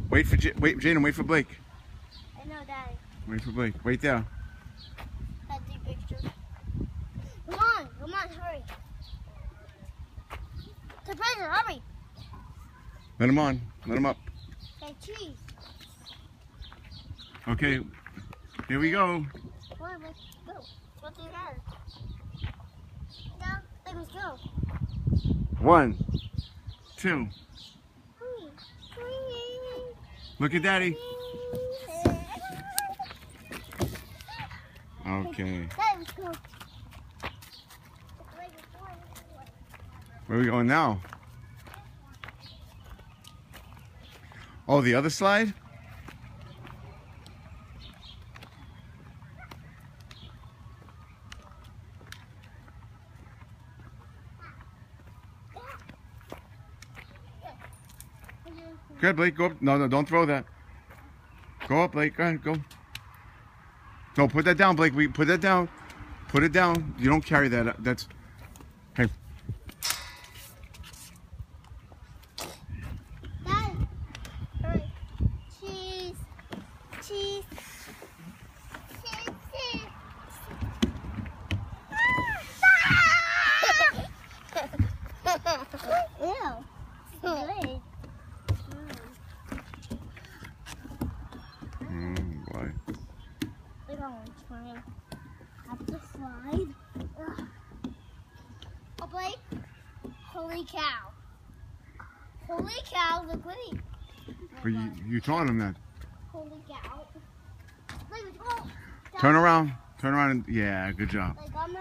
Wait for Jaden. Wait for Blake. I know, Daddy. Wait for Blake. Wait there. Let's take pictures. Come on, hurry. Surprise, hurry. Let him on. Let him up. Okay, cheese. Okay. Here we go. Come on, let's go. Let's do that. Now, let's go. 1, 2. Look at Daddy. Okay. Let's go. Where are we going now? Oh, the other slide? Good, Blake. Go up. No, don't throw that. Go up, Blake. Go ahead, go. No, put that down, Blake. Put that down. Put it down. You don't carry that. That's. Hey. Dad, hurry. Cheese. Cheese. Cheese. Ew. Good. Boy. Look on trying up the slide. Ugh. Oh, Blake. Holy cow. Holy cow, look what he... But you taught him that. Holy cow. Blake, oh, Turn around. Turn around. And, yeah, good job. like, I'm